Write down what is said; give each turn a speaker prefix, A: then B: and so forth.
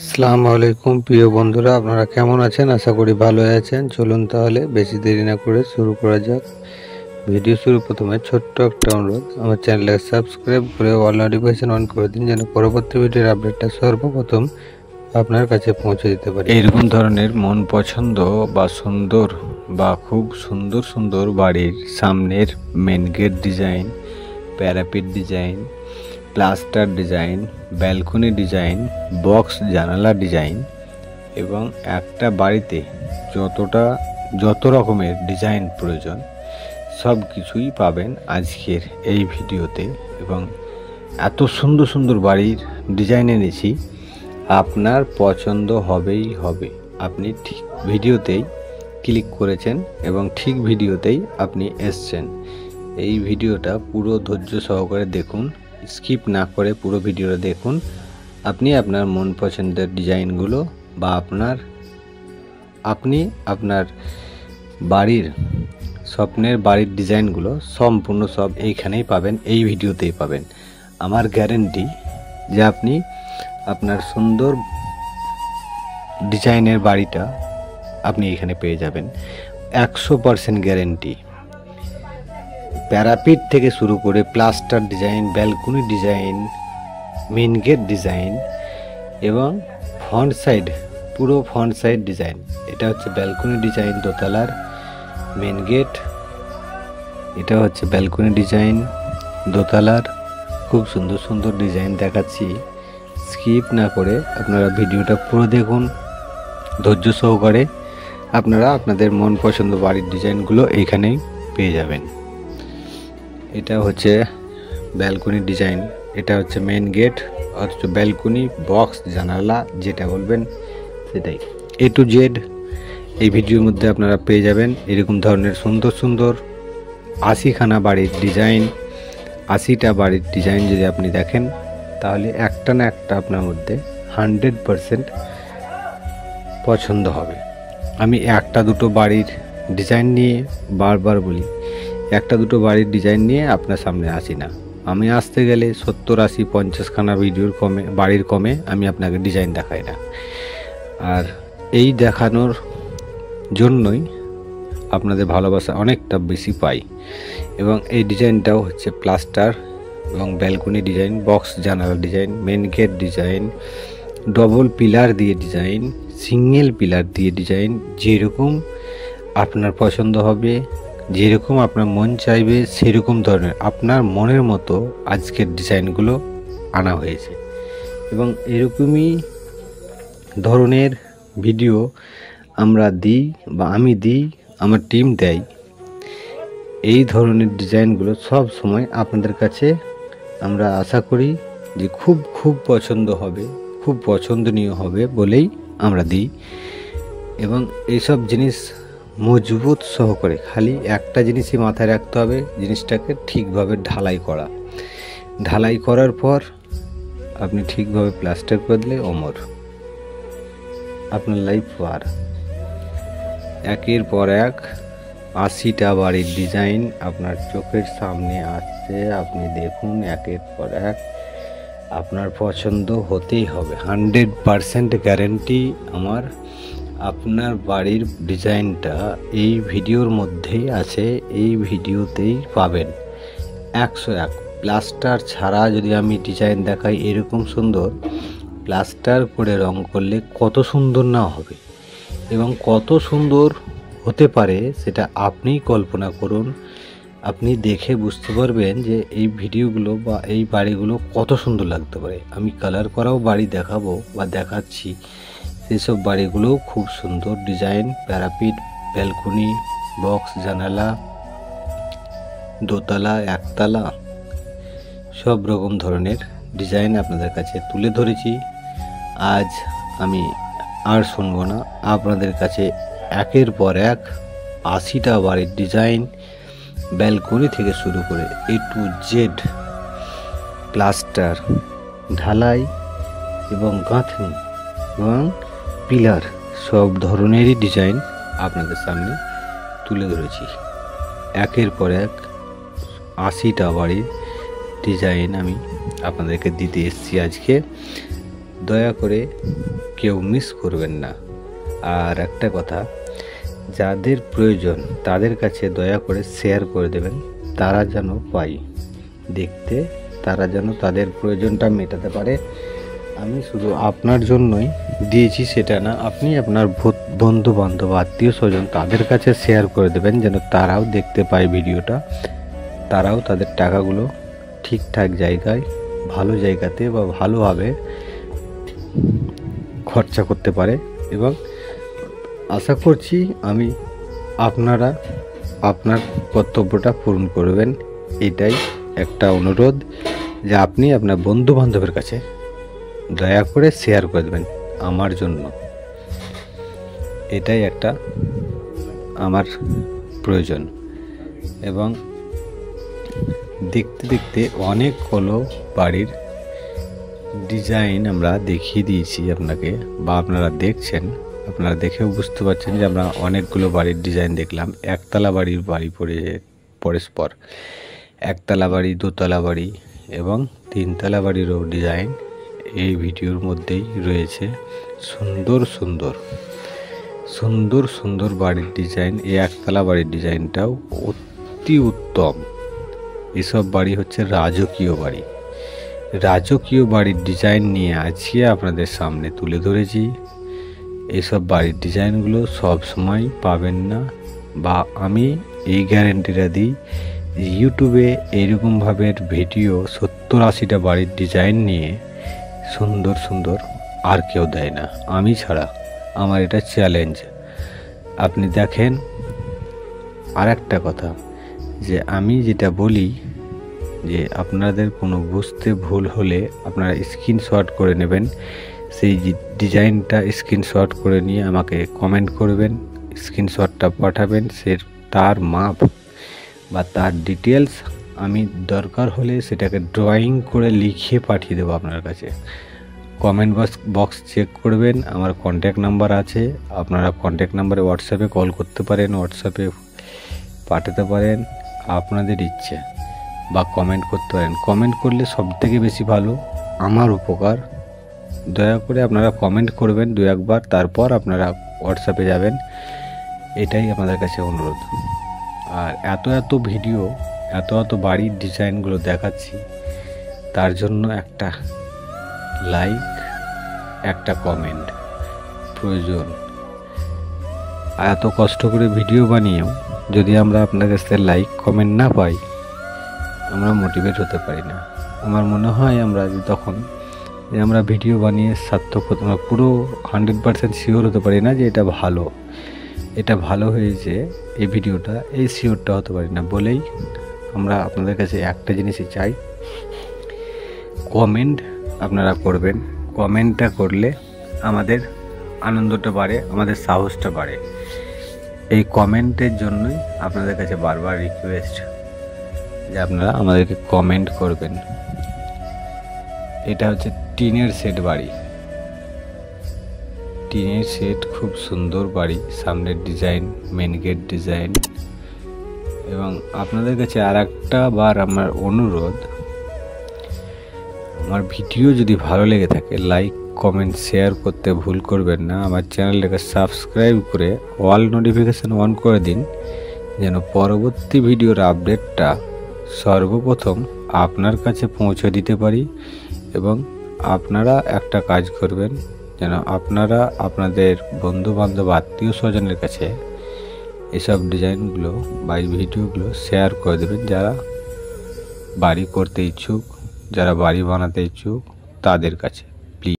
A: আসসালামু আলাইকুম প্রিয় বন্ধুরা, আপনারা কেমন আছেন? আশা করি ভালো আছেন। চলুন তাহলে বেশি দেরি না করে শুরু করা যাক। ভিডিও শুরু প্রথমে ছোট্ট একটা অনুরোধ, আমার চ্যানেলটাকে সাবস্ক্রাইব করে অল নোটিফিকেশন অন করে দিন, যেন পরবর্তী ভিডিওর আপডেটটা সর্বপ্রথম আপনার কাছে পৌঁছে দিতে পারি।
B: এরকম ধরনের মন পছন্দ বা সুন্দর বা খুব সুন্দর সুন্দর বাড়ির সামনের main gate design, parapet design, plaster design, balcony design, box জানালা ডিজাইন এবং একটা বাড়িতে যত রকমের ডিজাইন প্রয়োজন সব কিছুই পাবেন আজকের এই ভিডিওতে। এবং এত সুন্দর সুন্দর বাড়ির ডিজাইন এনেছি, আপনার পছন্দ হবেই হবে। আপনি ঠিক ভিডিওতেই ক্লিক করেছেন এবং ঠিক ভিডিওতেই আপনি এসছেন। এই ভিডিওটা পুরো ধৈর্য সহকারে দেখুন, স্কিপ না করে পুরো ভিডিওটা দেখুন। আপনি আপনার মন পছন্দের ডিজাইনগুলো বা আপনি আপনার বাড়ির স্বপ্নের বাড়ির ডিজাইনগুলো সম্পূর্ণ সব এইখানেই পাবেন, এই ভিডিওতেই পাবেন। আমার গ্যারেন্টি যে আপনি আপনার সুন্দর ডিজাইনের বাড়িটা আপনি এখানে পেয়ে যাবেন। 100% গ্যারেন্টি। প্যারাপিট থেকে শুরু করে plaster design, balcony design, main gate design এবং ফ্রন্ট সাইড, পুরো ফ্রন্ট সাইড ডিজাইন। এটা হচ্ছে ব্যালকনি ডিজাইন দোতলার, মেন গেট। এটা হচ্ছে ব্যালকনি ডিজাইন দোতলার। খুব সুন্দর সুন্দর ডিজাইন দেখাচ্ছি, স্কিপ না করে আপনারা ভিডিওটা পুরো দেখুন ধৈর্য সহকারে। আপনারা আপনাদের মন পছন্দ বাড়ির ডিজাইনগুলো এইখানেই পেয়ে যাবেন। এটা হচ্ছে ব্যালকনি ডিজাইন, এটা হচ্ছে মেন গেট, অথচ ব্যালকনি, বক্স জানালা যেটা বলবেন সেটাই A to Z এই ভিডিওর মধ্যে আপনারা পেয়ে যাবেন। এরকম ধরনের সুন্দর সুন্দর 80খানা বাড়ির ডিজাইন, 80টা বাড়ির ডিজাইন যদি আপনি দেখেন তাহলে একটা না একটা আপনার মধ্যে 100% পছন্দ হবে। আমি একটা দুটো বাড়ির ডিজাইন নিয়ে বারবার বলি, একটা দুটো বাড়ির ডিজাইন নিয়ে আপনার সামনে আসি না। আমি আসতে গেলে 70, 80, 50খানা ভিডিওর বাড়ির কমে আমি আপনাকে ডিজাইন দেখাই না। আর এই দেখানোর জন্যই আপনাদের ভালোবাসা অনেকটা বেশি পাই। এবং এই ডিজাইনটাও হচ্ছে প্লাস্টার এবং ব্যালকনি ডিজাইন, বক্স জানালা design, main gate design, double pillar দিয়ে ডিজাইন, সিঙ্গেল পিলার দিয়ে ডিজাইন। যেরকম আপনার পছন্দ হবে, যেরকম আপনার মন চাইবে সেরকম ধরনের আপনার মনের মতো আজকের ডিজাইনগুলো আনা হয়েছে। এবং এরকমই ধরনের ভিডিও আমরা দিই বা আমি দিই, আমার টিম দেয়। এই ধরনের ডিজাইনগুলো সব সময় আপনাদের কাছে আমরা আশা করি যে খুব খুব পছন্দ হবে, খুব পছন্দনীয় হবে বলেই আমরা দিই। এবং এইসব জিনিস মজবুত সহকারে, খালি একটা জিনিসই মাথায় রাখতে হবে, জিনিসটাকে ঠিকভাবে ঢালাই করা। ঢালাই করার পর আপনি ঠিকভাবে প্লাস্টার করে দিলে অমর, আপনার লাইফ পার। একের পর এক 80টা বাড়ির ডিজাইন আপনার চোখের সামনে আসছে, আপনি দেখুন একের পর এক। আপনার পছন্দ হতেই হবে, 100% গ্যারেন্টি আমার। আপনার বাড়ির ডিজাইনটা এই ভিডিওর মধ্যেই আছে, এই ভিডিওতেই পাবেন 101। প্লাস্টার ছাড়া যদি আমি ডিজাইন দেখাই এরকম সুন্দর, প্লাস্টার করে রং করলে কত সুন্দর না হবে এবং কত সুন্দর হতে পারে সেটা আপনিই কল্পনা করুন। আপনি দেখে বুঝতে পারবেন যে এই ভিডিওগুলো বা এই বাড়িগুলো কত সুন্দর লাগতে পারে। আমি কালার করাও বাড়ি দেখাবো বা দেখাচ্ছি, সেসব বাড়িগুলোও খুব সুন্দর ডিজাইন, প্যারাপিট, ব্যালকনি, বক্স জানালা, দোতলা, একতলা, সব রকম ধরনের ডিজাইন আপনাদের কাছে তুলে ধরেছি। আজ আমি আর শুনবো না, আপনাদের কাছে একের পর এক 80টা বাড়ির ডিজাইন, ব্যালকনি থেকে শুরু করে A to Z, প্লাস্টার, ঢালাই এবং গাঁথনি এবং পিলার, সব ধরনেরই ডিজাইন আপনাদের সামনে তুলে ধরেছি। একের পর এক 80টা বাড়ির ডিজাইন আমি আপনাদেরকে দিতে এসেছি আজকে। দয়া করে কেউ মিস করবেন না। আর একটা কথা, যাদের প্রয়োজন তাদের কাছে দয়া করে শেয়ার করে দেবেন, তারা যেন পায় দেখতে, তারা যেন তাদের প্রয়োজনটা মেটাতে পারে। আমি শুধু আপনার জন্যই দিয়েছি সেটা না, আপনি আপনার বন্ধু বান্ধব আত্মীয় স্বজন তাদের কাছে শেয়ার করে দেবেন, যেন তারাও দেখতে পায় ভিডিওটা, তারাও তাদের টাকাগুলো ঠিকঠাক জায়গায়, ভালো জায়গাতে বা ভালোভাবে খরচা করতে পারে। এবং আশা করছি আপনারা আপনার কর্তব্যটা পূরণ করবেন। এটাই একটা অনুরোধ যে আপনি আপনার বন্ধু বান্ধবের কাছে দয়া করে শেয়ার করে দেবেন আমার জন্য। এটাই একটা আমার প্রয়োজন। এবং দেখতে দেখতে অনেকগুলো বাড়ির ডিজাইন আমরা দেখিয়ে দিয়েছি আপনাকে, বা আপনারা দেখছেন, আপনারা দেখেও বুঝতে পারছেন যে আমরা অনেকগুলো বাড়ির ডিজাইন দেখলাম। একতলা বাড়ির বাড়ি পরস্পর, একতলা বাড়ি, দোতলা বাড়ি এবং তিনতলা বাড়িরও ডিজাইন এই ভিডিওর মধ্যেই রয়েছে। সুন্দর সুন্দর সুন্দর সুন্দর বাড়ির ডিজাইন। এই একতলা বাড়ির ডিজাইনটাও অতি উত্তম। এসব বাড়ি হচ্ছে রাজকীয় বাড়ি। রাজকীয় বাড়ির ডিজাইন নিয়ে আজকে আপনাদের সামনে তুলে ধরেছি। এইসব বাড়ির ডিজাইনগুলো সব সময় পাবেন না, বা আমি এই গ্যারেন্টিটা দিই, ইউটিউবে এইরকমভাবে ভিডিও 70-80টা বাড়ির ডিজাইন নিয়ে সুন্দর সুন্দর আর কেউ দেয় না, আমি ছাড়া। আমার এটা চ্যালেঞ্জ। আপনি দেখেন। আর একটা কথা, যে আমি যেটা বলি, যে আপনাদের কোনো বুঝতে ভুল হলে আপনারা স্ক্রিনশট করে নেবেন। সেই ডিজাইনটা স্ক্রিনশট করে নিয়ে আমাকে কমেন্ট করবেন, স্ক্রিনশটটা পাঠাবেন। তার মাপ বা তার ডিটেলস আমি দরকার হলে সেটাকে ড্রয়িং করে লিখে পাঠিয়ে দেবো আপনার কাছে। কমেন্ট বক্স চেক করবেন, আমার কন্ট্যাক্ট নাম্বার আছে। আপনারা কন্ট্যাক্ট নাম্বারে হোয়াটসঅ্যাপে কল করতে পারেন, হোয়াটসঅ্যাপে পাঠাতে পারেন, আপনাদের ইচ্ছে, বা কমেন্ট করতে পারেন। কমেন্ট করলে সবথেকে বেশি ভালো, আমার উপকার। দয়া করে আপনারা কমেন্ট করবেন 2-1 বার, তারপর আপনারা হোয়াটসঅ্যাপে যাবেন। এটাই আমাদের কাছে অনুরোধ। আর এত ভিডিও, এত বাড়ির ডিজাইনগুলো দেখাচ্ছি, তার জন্য একটা লাইক, একটা কমেন্ট প্রয়োজন। এত কষ্ট করে ভিডিও বানিয়েও যদি আমরা আপনার কাছ থেকে লাইক কমেন্ট না পাই, আমরা মোটিভেট হতে পারি না। আমার মনে হয় আমরা তখন যে আমরা ভিডিও বানিয়ে সার্থক পুরো 100% শিওর হতে পারি না যে এটা ভালো হয়েছে এই ভিডিওটা, এই শিওরটা হতে পারি না। বলেই আমরা আপনাদের কাছে একটা জিনিসই চাই, কমেন্ট আপনারা করবেন। কমেন্টটা করলে আমাদের আনন্দটা বাড়ে, আমাদের সাহসটা বাড়ে। এই কমেন্টের জন্যই আপনাদের কাছে বারবার রিকোয়েস্ট যে আপনারা আমাদেরকে কমেন্ট করবেন। এটা হচ্ছে টিনের সেট বাড়ি, টিনের সেট, খুব সুন্দর বাড়ি। সামনের ডিজাইন, মেন গেট ডিজাইন। এবং আপনাদের কাছে আর একটা বার আমার অনুরোধ, আমার ভিডিও যদি ভালো লেগে থাকে লাইক কমেন্ট শেয়ার করতে ভুল করবেন না। আমার চ্যানেলটাকে সাবস্ক্রাইব করে অল নোটিফিকেশান অন করে দিন, যেন পরবর্তী ভিডিওর আপডেটটা সর্বপ্রথম আপনার কাছে পৌঁছে দিতে পারি। এবং আপনারা একটা কাজ করবেন, যেন আপনারা আপনাদের বন্ধু বান্ধব আত্মীয় স্বজনের কাছে এসব ডিজাইনগুলো বা এই ভিডিওগুলো শেয়ার করে দেবেন, যারা বাড়ি করতে ইচ্ছুক, যারা বাড়ি বানাতে ইচ্ছুক তাদের কাছে।